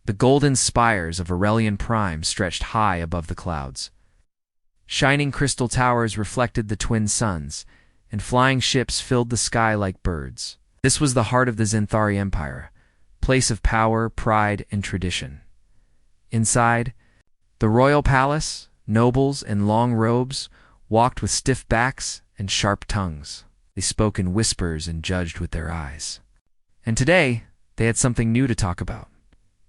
The golden spires of Aurelian Prime stretched high above the clouds. Shining crystal towers reflected the twin suns, and flying ships filled the sky like birds. This was the heart of the Zenthari Empire, place of power, pride, and tradition. Inside, the royal palace, nobles in long robes walked with stiff backs and sharp tongues. They spoke in whispers and judged with their eyes. And today, they had something new to talk about,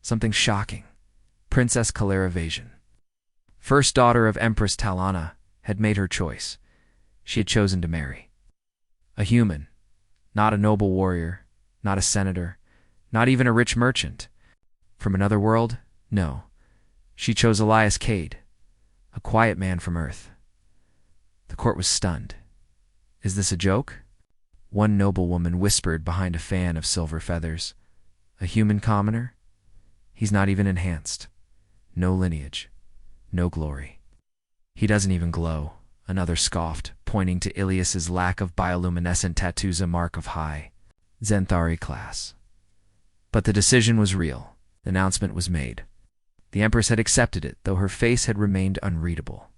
something shocking. Princess Calera-Vasion, first daughter of Empress Talana, had made her choice. She had chosen to marry a human, not a noble warrior, not a senator, not even a rich merchant. From another world? No. She chose Elias Cade, a quiet man from Earth. The court was stunned. Is this a joke? One noblewoman whispered behind a fan of silver feathers. A human commoner? He's not even enhanced. No lineage. No glory. He doesn't even glow, another scoffed, pointing to Ilias's lack of bioluminescent tattoos, a mark of high Zenthari class. But the decision was real. The announcement was made. The Empress had accepted it, though her face had remained unreadable.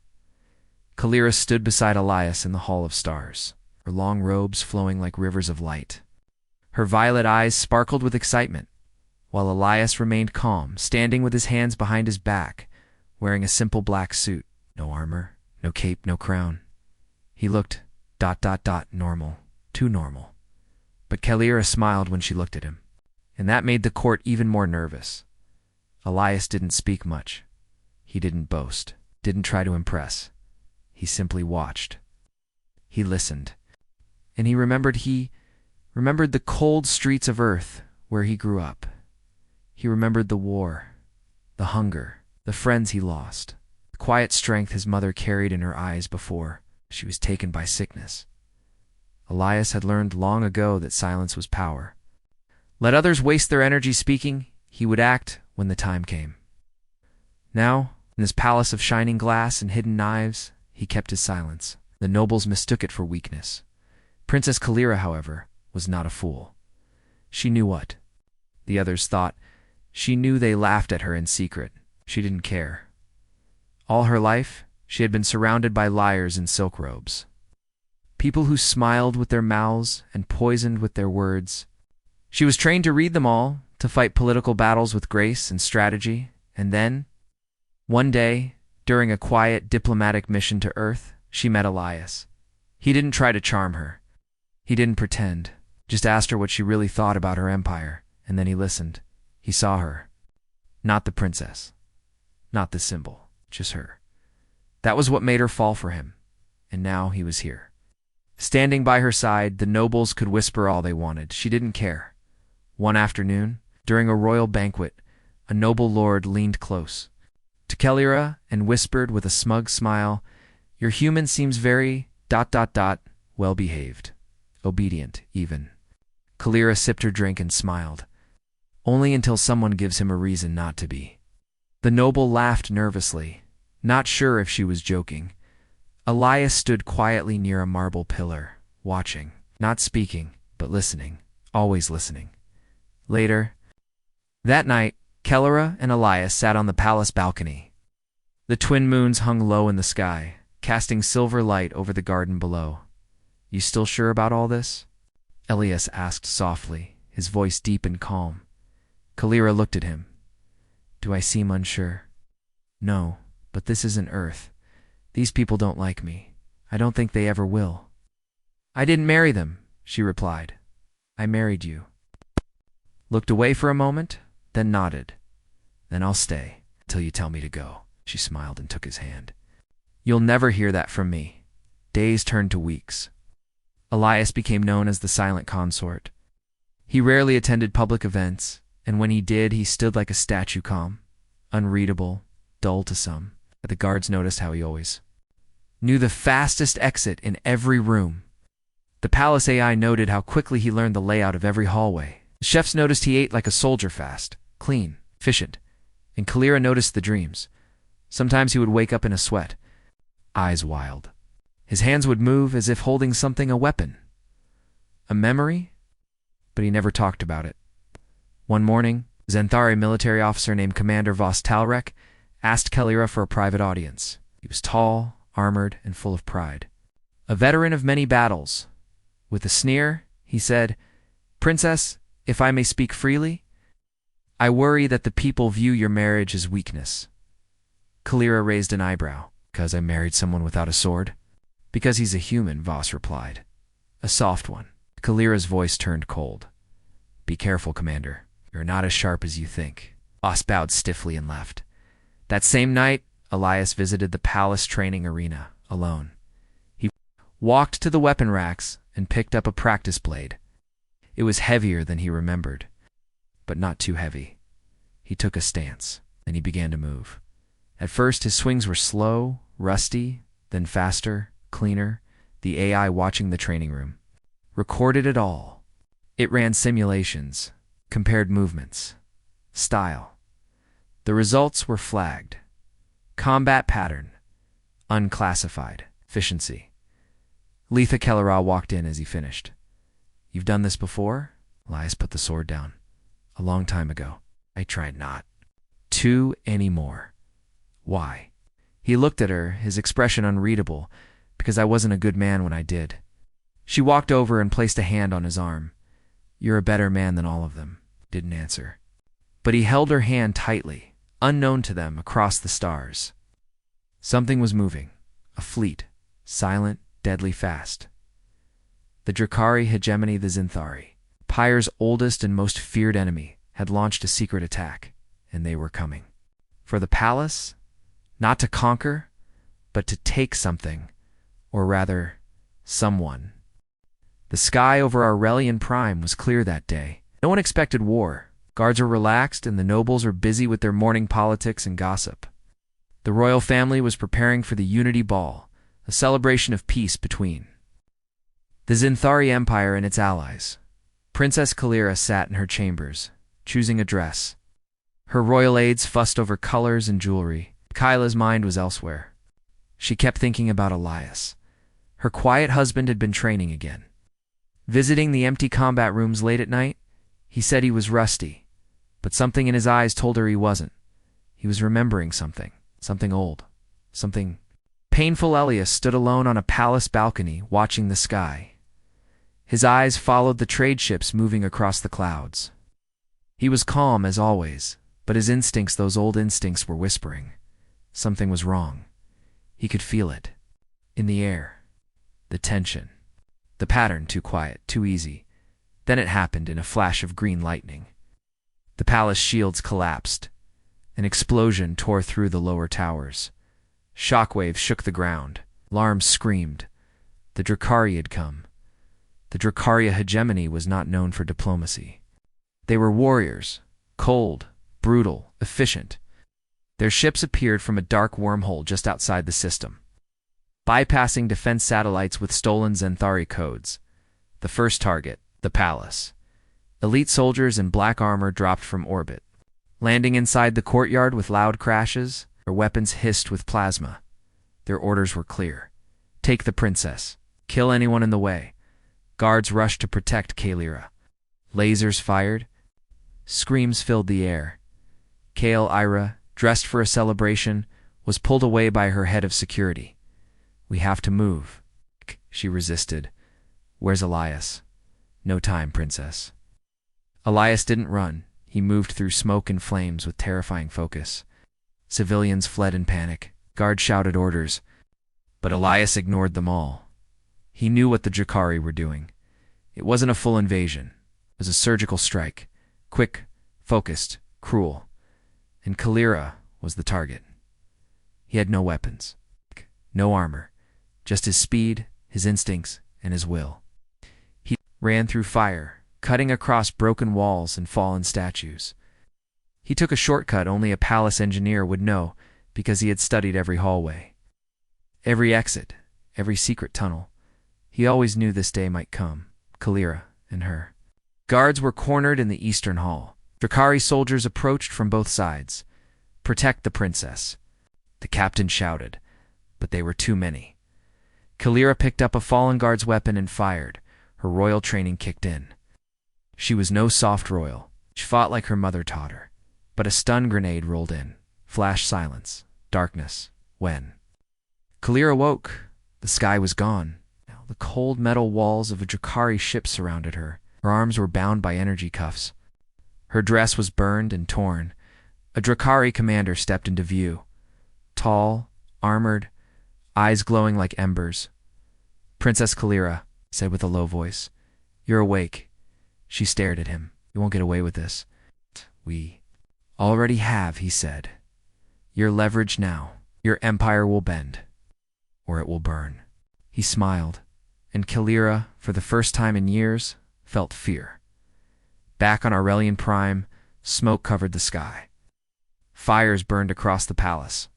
Calera stood beside Elias in the Hall of Stars, her long robes flowing like rivers of light. Her violet eyes sparkled with excitement, while Elias remained calm, standing with his hands behind his back, wearing a simple black suit. No armor, no cape, no crown. He looked ... normal, too normal. But Calera smiled when she looked at him, and that made the court even more nervous. Elias didn't speak much. He didn't boast, didn't try to impress. He simply watched. He listened. And he remembered the cold streets of Earth where he grew up. He remembered the war, the hunger, the friends he lost, the quiet strength his mother carried in her eyes before she was taken by sickness. Elias had learned long ago that silence was power. Let others waste their energy speaking, he would act when the time came. Now, in his palace of shining glass and hidden knives, he kept his silence. The nobles mistook it for weakness. Princess Calera, however, was not a fool. She knew what the others thought. She knew they laughed at her in secret. She didn't care. All her life, she had been surrounded by liars in silk robes. People who smiled with their mouths and poisoned with their words. She was trained to read them all, to fight political battles with grace and strategy, and then, one day, during a quiet diplomatic mission to Earth, she met Elias. He didn't try to charm her. He didn't pretend, just asked her what she really thought about her empire, and then he listened. He saw her. Not the princess. Not the symbol. Just her. That was what made her fall for him. And now he was here. Standing by her side, the nobles could whisper all they wanted. She didn't care. One afternoon, during a royal banquet, a noble lord leaned close to Calera and whispered with a smug smile, "Your human seems very ... well-behaved. Obedient, even." Calera sipped her drink and smiled. Only until someone gives him a reason not to be. The noble laughed nervously, not sure if she was joking. Elias stood quietly near a marble pillar, watching, not speaking, but listening, always listening. Later, that night, Calera and Elias sat on the palace balcony. The twin moons hung low in the sky, casting silver light over the garden below. "You still sure about all this?" Elias asked softly, his voice deep and calm. Calera looked at him. "Do I seem unsure?" "No, but this isn't Earth. These people don't like me. I don't think they ever will." "I didn't marry them," she replied. "I married you." Looked away for a moment, then nodded. "Then I'll stay until you tell me to go." She smiled and took his hand. "You'll never hear that from me." Days turned to weeks. Elias became known as the Silent Consort. He rarely attended public events, and when he did, he stood like a statue, calm, unreadable, dull to some. But the guards noticed how he always knew the fastest exit in every room. The palace AI noted how quickly he learned the layout of every hallway. The chefs noticed he ate like a soldier, fast, clean, efficient. And Calera noticed the dreams. Sometimes he would wake up in a sweat, eyes wild. His hands would move as if holding something, a weapon. A memory? But he never talked about it. One morning, Xanthari military officer named Commander Vos Talrek asked Kalira for a private audience. He was tall, armored, and full of pride. A veteran of many battles. With a sneer, he said, "Princess, if I may speak freely, I worry that the people view your marriage as weakness." Kalira raised an eyebrow. "Because I married someone without a sword?" "Because he's a human," Vos replied. "A soft one." Kalira's voice turned cold. "Be careful, Commander. You're not as sharp as you think." Vos bowed stiffly and left. That same night, Elias visited the palace training arena alone. He walked to the weapon racks and picked up a practice blade. It was heavier than he remembered, but not too heavy. He took a stance, then he began to move. At first, his swings were slow, rusty, then faster, cleaner. The AI watching the training room recorded it all. It ran simulations, compared movements, style. The results were flagged. Combat pattern, unclassified, efficiency. Letha Kellera walked in as he finished. "You've done this before?" Elias put the sword down. "A long time ago. I tried not to anymore." "Why?" He looked at her, his expression unreadable. "Because I wasn't a good man when I did." She walked over and placed a hand on his arm. "You're a better man than all of them." Didn't answer. But he held her hand tightly, unknown to them, across the stars. Something was moving. A fleet, silent, deadly fast. The Drakari hegemony, the Xanthari, Pyre's oldest and most feared enemy, had launched a secret attack, and they were coming. For the palace, not to conquer, but to take something, or rather, someone. The sky over Aurelian Prime was clear that day. No one expected war. Guards were relaxed, and the nobles were busy with their morning politics and gossip. The royal family was preparing for the Unity Ball, a celebration of peace between the Xanthari Empire and its allies. Princess Kalira sat in her chambers, choosing a dress. Her royal aides fussed over colors and jewelry. Kyla's mind was elsewhere. She kept thinking about Elias. Her quiet husband had been training again. Visiting the empty combat rooms late at night, he said he was rusty, but something in his eyes told her he wasn't. He was remembering something old, something painful. Elias stood alone on a palace balcony, watching the sky. His eyes followed the trade ships moving across the clouds. He was calm as always, but his instincts, those old instincts, were whispering. Something was wrong. He could feel it. In the air. The tension. The pattern, too quiet, too easy. Then it happened in a flash of green lightning. The palace shields collapsed. An explosion tore through the lower towers. Shockwaves shook the ground. Alarms screamed. The Drakari had come. The Drakaria hegemony was not known for diplomacy. They were warriors, cold, brutal, efficient. Their ships appeared from a dark wormhole just outside the system, bypassing defense satellites with stolen Xanthari codes. The first target, the palace. Elite soldiers in black armor dropped from orbit, landing inside the courtyard with loud crashes. Their weapons hissed with plasma. Their orders were clear. Take the princess. Kill anyone in the way. Guards rushed to protect Kalira. Lasers fired. Screams filled the air. Kale Ira, dressed for a celebration, was pulled away by her head of security. "We have to move." She resisted. "Where's Elias?" "No time, princess." Elias didn't run. He moved through smoke and flames with terrifying focus. Civilians fled in panic. Guards shouted orders. But Elias ignored them all. He knew what the Drakari were doing. It wasn't a full invasion. It was a surgical strike. Quick, focused, cruel. And Kalira was the target. He had no weapons, no armor, just his speed, his instincts, and his will. He ran through fire, cutting across broken walls and fallen statues. He took a shortcut only a palace engineer would know, because he had studied every hallway, every exit, every secret tunnel. He always knew this day might come, Kalira and her. Guards were cornered in the eastern hall. Drakari soldiers approached from both sides. "Protect the princess," the captain shouted, but they were too many. Kalira picked up a fallen guard's weapon and fired. Her royal training kicked in. She was no soft royal. She fought like her mother taught her, but a stun grenade rolled in. Flash silence, darkness. When Kalira woke, the sky was gone. Now the cold metal walls of a Drakari ship surrounded her. Her arms were bound by energy cuffs. Her dress was burned and torn. A Drakari commander stepped into view. Tall, armored, eyes glowing like embers. "Princess Kalira," said with a low voice. "You're awake." She stared at him. "You won't get away with this." "We already have," he said. "You're leveraged now. Your empire will bend. Or it will burn." He smiled, and Kalira, for the first time in years, felt fear. Back on Aurelian Prime, smoke covered the sky. Fires burned across the palace.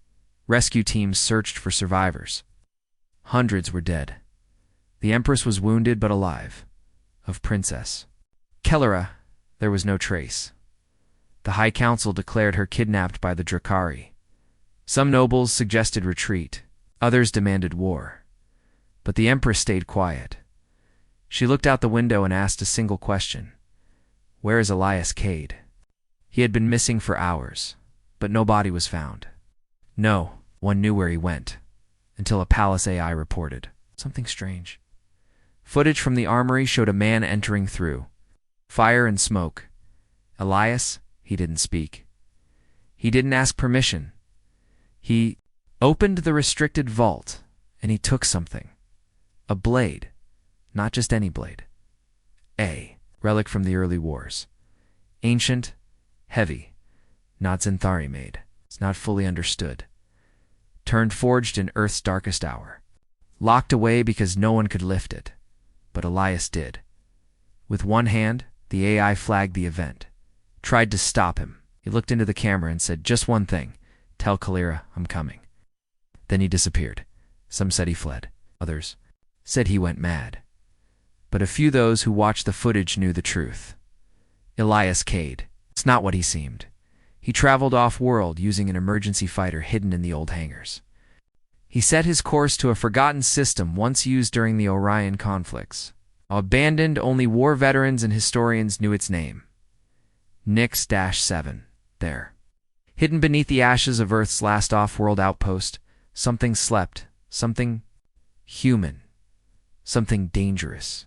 Rescue teams searched for survivors. Hundreds were dead. The Empress was wounded but alive. Of Princess Kalira, there was no trace. The High Council declared her kidnapped by the Drakari. Some nobles suggested retreat. Others demanded war. But the Empress stayed quiet. She looked out the window and asked a single question. "Where is Elias Cade?" He had been missing for hours, but no body was found. No one knew where he went, until a palace AI reported something strange. Footage from the armory showed a man entering through. Fire and smoke. Elias, he didn't speak. He didn't ask permission. He opened the restricted vault, and he took something. A blade. Not just any blade. A relic from the early wars. Ancient, heavy, not Zenthari made. It's not fully understood. Turned forged in Earth's darkest hour. Locked away because no one could lift it. But Elias did. With one hand, the AI flagged the event. Tried to stop him. He looked into the camera and said, "Just one thing. Tell Kalira I'm coming." Then he disappeared. Some said he fled. Others said he went mad. But a few those who watched the footage knew the truth. Elias Cade. It's not what he seemed. He traveled off-world using an emergency fighter hidden in the old hangars. He set his course to a forgotten system once used during the Orion conflicts. Abandoned, only war veterans and historians knew its name. Nix-7. There. Hidden beneath the ashes of Earth's last off-world outpost, something slept, something human, something dangerous.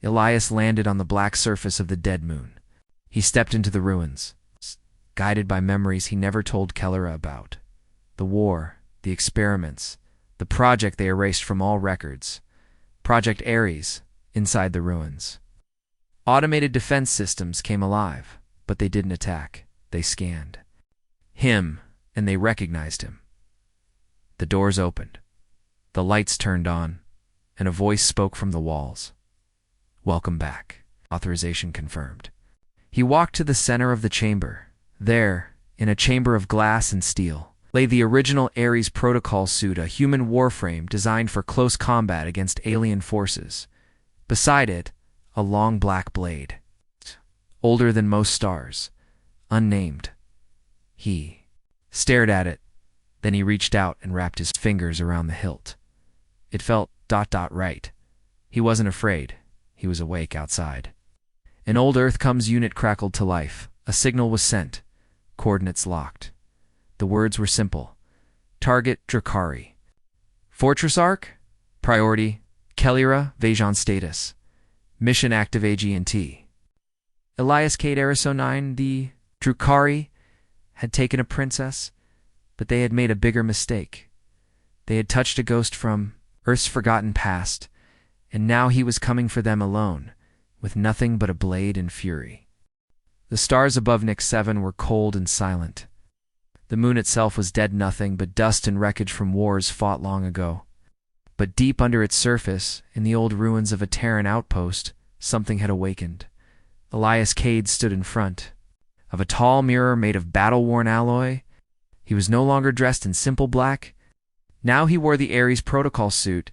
Elias landed on the black surface of the dead moon. He stepped into the ruins, guided by memories he never told Kalira about. The war, the experiments, the project they erased from all records. Project Ares, inside the ruins. Automated defense systems came alive, but they didn't attack. They scanned him, and they recognized him. The doors opened. The lights turned on, and a voice spoke from the walls. "Welcome back." Authorization confirmed. He walked to the center of the chamber. There, in a chamber of glass and steel, lay the original Ares protocol suit, a human warframe designed for close combat against alien forces. Beside it, a long black blade. Older than most stars. Unnamed. He stared at it. Then he reached out and wrapped his fingers around the hilt. It felt right. He wasn't afraid. He was awake outside. An old Earth Comes unit crackled to life. A signal was sent. Coordinates locked. The words were simple. Target Drakari. Fortress Arc? Priority. Kalira, Vajon status. Mission active AG&T. Elias Cade Ariso 9, the Drakari, had taken a princess, but they had made a bigger mistake. They had touched a ghost from Earth's forgotten past, and now he was coming for them alone, with nothing but a blade and fury. The stars above Nix-7 were cold and silent. The moon itself was dead nothing but dust and wreckage from wars fought long ago. But deep under its surface, in the old ruins of a Terran outpost, something had awakened. Elias Cade stood in front of a tall mirror made of battle-worn alloy. He was no longer dressed in simple black. Now he wore the Ares protocol suit,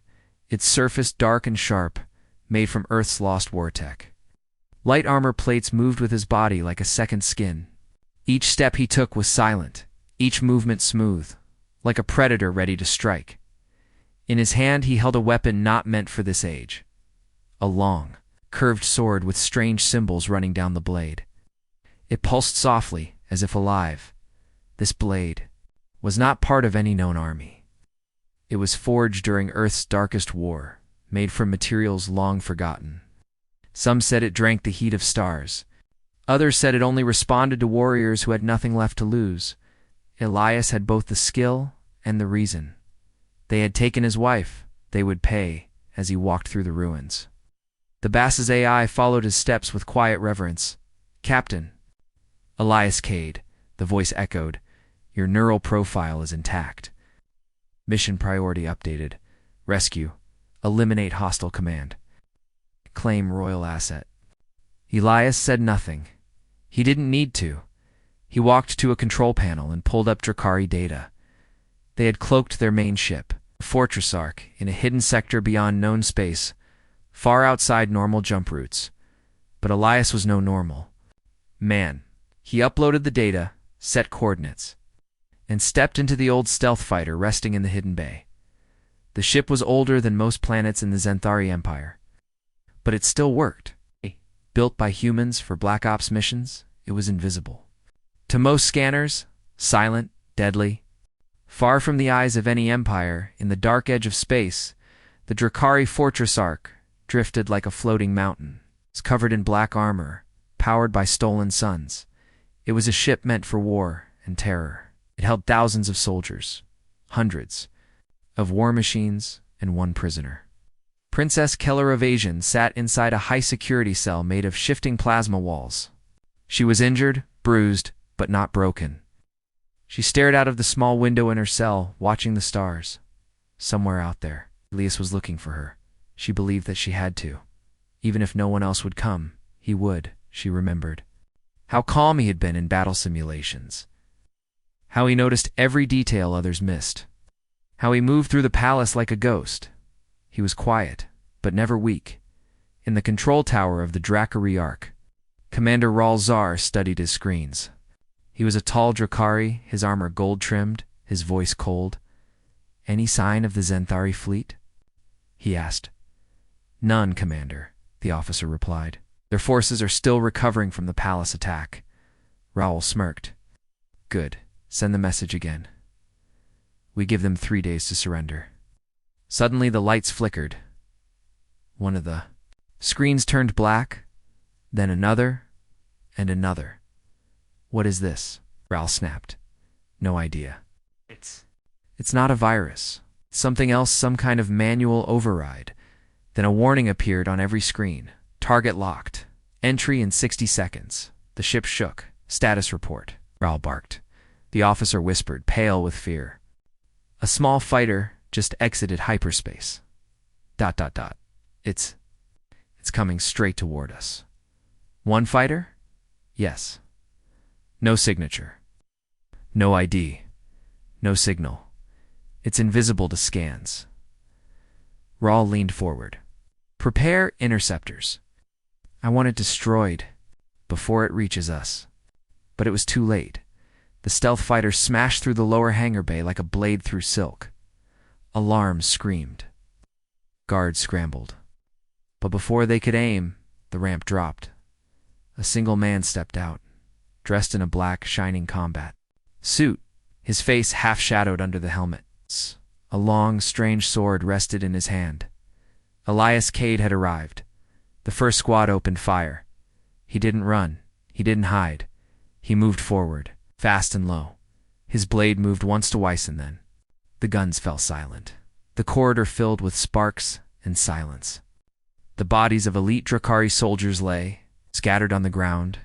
its surface dark and sharp, made from Earth's lost war tech. Light armor plates moved with his body like a second skin. Each step he took was silent, each movement smooth, like a predator ready to strike. In his hand he held a weapon not meant for this age. A long, curved sword with strange symbols running down the blade. It pulsed softly, as if alive. This blade was not part of any known army. It was forged during Earth's darkest war, made from materials long forgotten. Some said it drank the heat of stars. Others said it only responded to warriors who had nothing left to lose. Elias had both the skill and the reason. They had taken his wife. They would pay, as he walked through the ruins. The Bass's AI followed his steps with quiet reverence. "Captain." "Elias Cade," the voice echoed. "Your neural profile is intact. Mission priority updated. Rescue. Eliminate hostile command. Claim royal asset." Elias said nothing. He didn't need to. He walked to a control panel and pulled up Drakari data. They had cloaked their main ship, a fortress arc, in a hidden sector beyond known space, far outside normal jump routes. But Elias was no normal man. He uploaded the data, set coordinates, and stepped into the old stealth fighter resting in the hidden bay. The ship was older than most planets in the Zenthari Empire, but it still worked. Built by humans for Black Ops missions, it was invisible. To most scanners, silent, deadly. Far from the eyes of any empire, in the dark edge of space, the Drakari fortress arc drifted like a floating mountain. It was covered in black armor, powered by stolen suns. It was a ship meant for war and terror. It held thousands of soldiers, hundreds of war machines, and one prisoner. Princess Keller of Asian sat inside a high-security cell made of shifting plasma walls. She was injured, bruised, but not broken. She stared out of the small window in her cell, watching the stars. Somewhere out there, Elias was looking for her. She believed that she had to. Even if no one else would come, he would, she remembered. How calm he had been in battle simulations. How he noticed every detail others missed. How he moved through the palace like a ghost. He was quiet, but never weak. In the control tower of the Drakari Arc, Commander Ralzar studied his screens. He was a tall Drakari, his armor gold-trimmed, his voice cold. "Any sign of the Zenthari fleet?" he asked. "None, Commander," the officer replied. "Their forces are still recovering from the palace attack." Raoul smirked. "Good. Send the message again. We give them 3 days to surrender." Suddenly the lights flickered. One of the screens turned black, then another, and another. "What is this?" Raoul snapped. "No idea. It's not a virus. Something else, some kind of manual override." Then a warning appeared on every screen. "Target locked. Entry in 60 seconds. The ship shook. Status report." Raoul barked. The officer whispered, pale with fear. "A small fighter just exited hyperspace. ... It's coming straight toward us." "One fighter?" "Yes. No signature. No ID. No signal. It's invisible to scans." Raoul leaned forward. "Prepare interceptors. I want it destroyed before it reaches us." But it was too late. The stealth fighter smashed through the lower hangar bay like a blade through silk. Alarms screamed. Guards scrambled. But before they could aim, the ramp dropped. A single man stepped out, dressed in a black, shining combat suit, his face half-shadowed under the helmet. A long, strange sword rested in his hand. Elias Cade had arrived. The first squad opened fire. He didn't run. He didn't hide. He moved forward, fast and low. His blade moved once twice and then. The guns fell silent. The corridor filled with sparks and silence. The bodies of elite Drakari soldiers lay, scattered on the ground.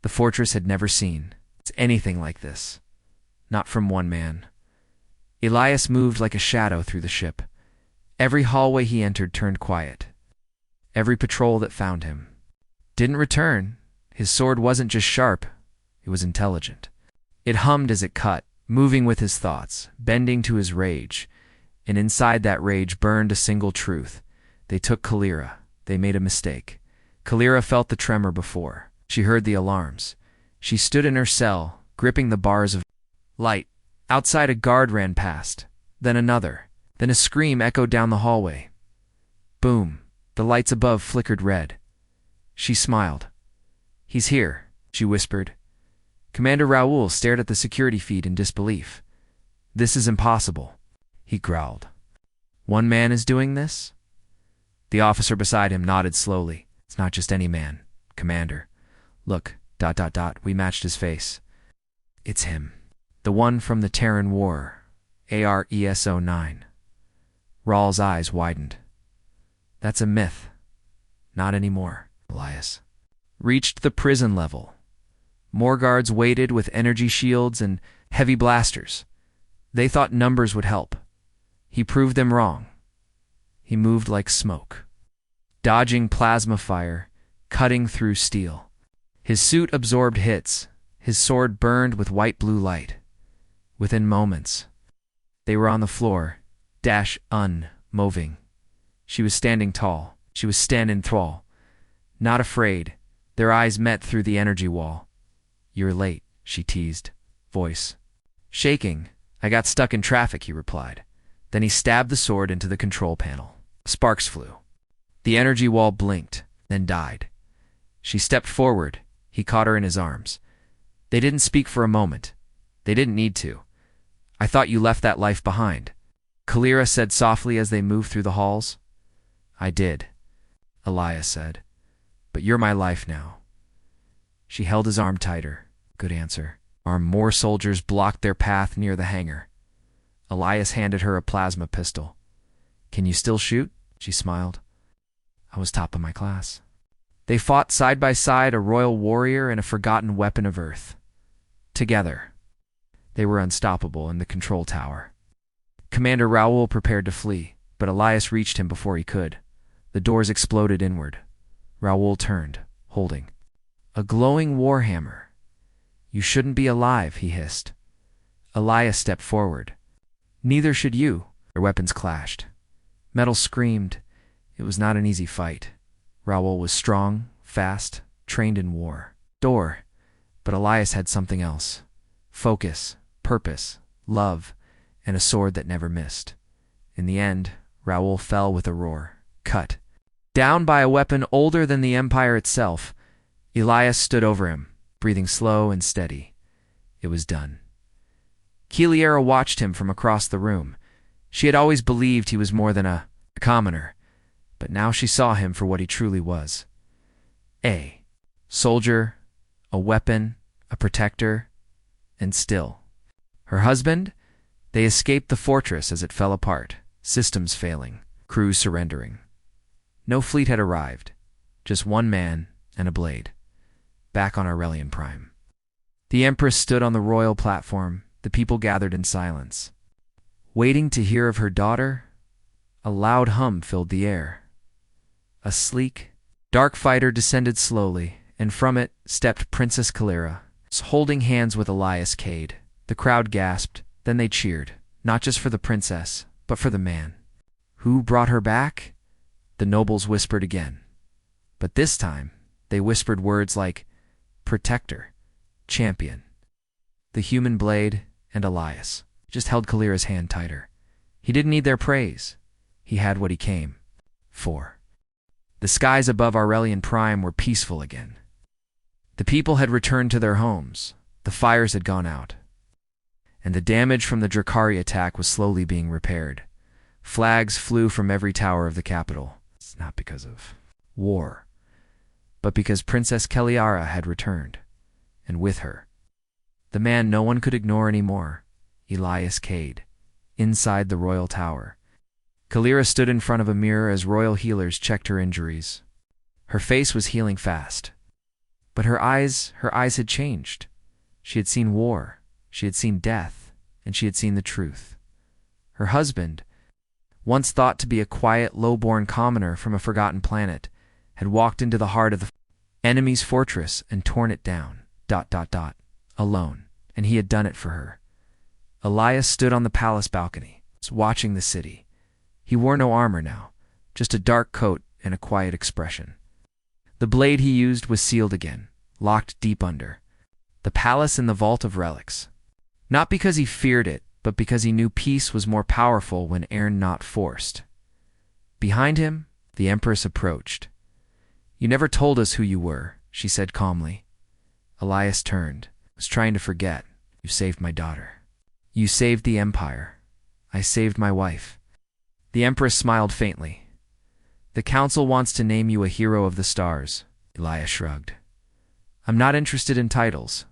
The fortress had never seen anything like this. Not from one man. Elias moved like a shadow through the ship. Every hallway he entered turned quiet. Every patrol that found him didn't return. His sword wasn't just sharp, it was intelligent. It hummed as it cut, moving with his thoughts, bending to his rage. And inside that rage burned a single truth. They took Kalira. They made a mistake. Kalira felt the tremor before. She heard the alarms. She stood in her cell, gripping the bars of light. Outside a guard ran past, then another. Then a scream echoed down the hallway. Boom. The lights above flickered red. She smiled. "He's here," she whispered. Commander Raoul stared at the security feed in disbelief. This is impossible, he growled. One man is doing this? The officer beside him nodded slowly. It's not just any man, Commander. Look, ... we matched his face. It's him. The one from the Terran War, ARES-09. Rawl's eyes widened. That's a myth. Not anymore, Elias. Reached the prison level. More guards waited with energy shields and heavy blasters. They thought numbers would help. He proved them wrong. He moved like smoke, dodging plasma fire, cutting through steel. His suit absorbed hits. His sword burned with white-blue light. Within moments, they were on the floor, unmoving. She was standing tall. She was standing tall. Not afraid. Their eyes met through the energy wall. You're late, she teased, voice shaking. I got stuck in traffic, he replied. Then he stabbed the sword into the control panel. Sparks flew. The energy wall blinked, then died. She stepped forward. He caught her in his arms. They didn't speak for a moment. They didn't need to. I thought you left that life behind, Kalira said softly as they moved through the halls. I did, Elias said. But you're my life now. She held his arm tighter. Good answer. More soldiers blocked their path near the hangar. Elias handed her a plasma pistol. Can you still shoot? She smiled. I was top of my class. They fought side by side, a royal warrior and a forgotten weapon of Earth. Together. They were unstoppable in the control tower. Commander Raoul prepared to flee, but Elias reached him before he could. The doors exploded inward. Raoul turned, holding a glowing warhammer. You shouldn't be alive, he hissed. Elias stepped forward. Neither should you. Their weapons clashed. Metal screamed. It was not an easy fight. Raoul was strong, fast, trained in war. But Elias had something else. Focus, purpose, love, and a sword that never missed. In the end, Raoul fell with a roar, cut. Down by a weapon older than the Empire itself, Elias stood over him, breathing slow and steady. It was done. Kiliera watched him from across the room. She had always believed he was more than a commoner, but now she saw him for what he truly was. A soldier, a weapon, a protector, and still. Her husband? They escaped the fortress as it fell apart, systems failing, crews surrendering. No fleet had arrived, just one man and a blade, back on Aurelian Prime. The Empress stood on the royal platform, the people gathered in silence. Waiting to hear of her daughter, a loud hum filled the air. A sleek, dark fighter descended slowly, and from it stepped Princess Kalira, holding hands with Elias Cade. The crowd gasped, then they cheered, not just for the princess, but for the man. Who brought her back? The nobles whispered again. But this time, they whispered words like protector, champion. The human blade and Elias just held Kalira's hand tighter. He didn't need their praise. He had what he came for. The skies above Aurelian Prime were peaceful again. The people had returned to their homes. The fires had gone out. And the damage from the Drakari attack was slowly being repaired. Flags flew from every tower of the capital. It's not because of war, but because Princess Keliara had returned, and with her, the man no one could ignore anymore, Elias Cade, inside the royal tower. Kalira stood in front of a mirror as royal healers checked her injuries. Her face was healing fast, but her eyes had changed. She had seen war, she had seen death, and she had seen the truth. Her husband, once thought to be a quiet, low-born commoner from a forgotten planet, had walked into the heart of the enemy's fortress and torn it down, alone, and he had done it for her. Elias stood on the palace balcony, watching the city. He wore no armor now, just a dark coat and a quiet expression. The blade he used was sealed again, locked deep under the palace in the vault of relics. Not because he feared it, but because he knew peace was more powerful when not forced. Behind him, the Empress approached. You never told us who you were, she said calmly. Elias turned. Was trying to forget. You saved my daughter. You saved the Empire. I saved my wife. The Empress smiled faintly. The Council wants to name you a hero of the stars. Elias shrugged. I'm not interested in titles.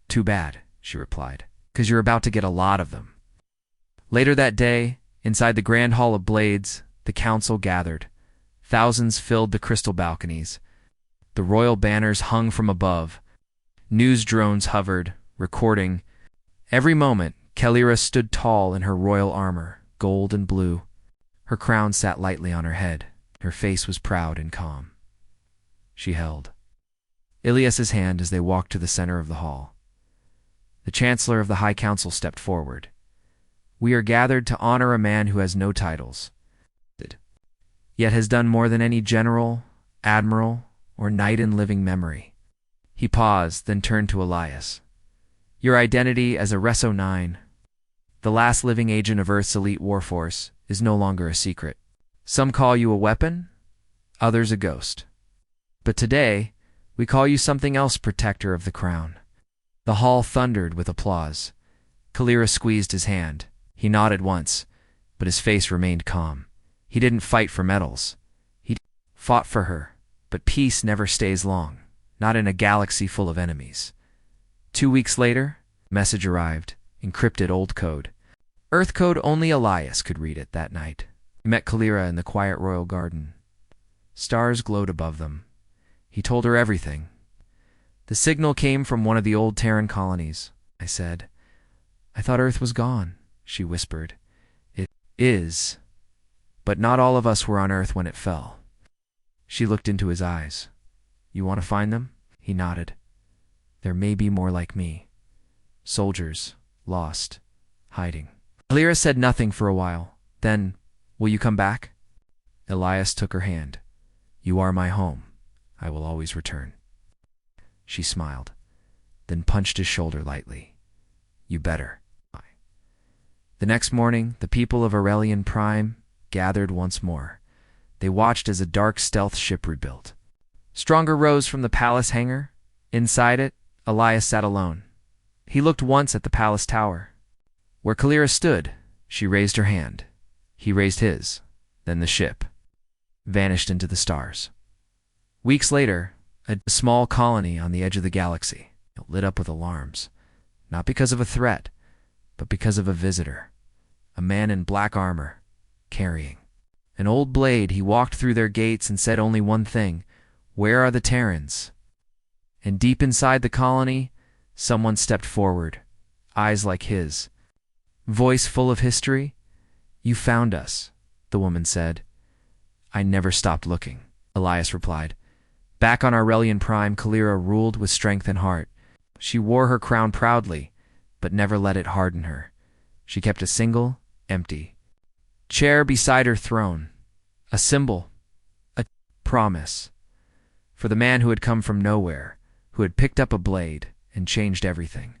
Too bad, she replied, because you're about to get a lot of them. Later that day, inside the Grand Hall of Blades, the Council gathered. Thousands filled the crystal balconies. The royal banners hung from above. News drones hovered, recording. Every moment, Kalira stood tall in her royal armor, gold and blue. Her crown sat lightly on her head. Her face was proud and calm. She held Ilias's hand as they walked to the center of the hall. The Chancellor of the High Council stepped forward. We are gathered to honor a man who has no titles, yet has done more than any general, admiral, or knight in living memory. He paused, then turned to Elias. Your identity as a Reso 9, the last living agent of Earth's elite warforce, is no longer a secret. Some call you a weapon, others a ghost. But today, we call you something else, protector of the crown. The hall thundered with applause. Kalira squeezed his hand. He nodded once, but his face remained calm. He didn't fight for medals. He fought for her, but peace never stays long, not in a galaxy full of enemies. 2 weeks later, a message arrived, encrypted old code. Earth code only Elias could read it that night. He met Kalira in the quiet royal garden. Stars glowed above them. He told her everything. The signal came from one of the old Terran colonies, I said. I thought Earth was gone, she whispered. It is, but not all of us were on Earth when it fell. She looked into his eyes. You want to find them? He nodded. There may be more like me. Soldiers, lost, hiding. Kalira said nothing for a while. Then, will you come back? Elias took her hand. You are my home. I will always return. She smiled, then punched his shoulder lightly. You better. The next morning, the people of Aurelian Prime gathered once more. They watched as a dark stealth ship rebuilt. Stronger rose from the palace hangar. Inside it, Elias sat alone. He looked once at the palace tower. Where Kalira stood, she raised her hand. He raised his. Then the ship vanished into the stars. Weeks later, a small colony on the edge of the galaxy lit up with alarms, not because of a threat, but because of a visitor, a man in black armor, carrying an old blade. He walked through their gates and said only one thing, where are the Terrans? And deep inside the colony, someone stepped forward, eyes like his, voice full of history. You found us, the woman said. I never stopped looking, Elias replied. Back on Aurelian Prime, Kalira ruled with strength and heart. She wore her crown proudly, but never let it harden her. She kept a single, empty chair beside her throne, a symbol, a promise, for the man who had come from nowhere, who had picked up a blade and changed everything.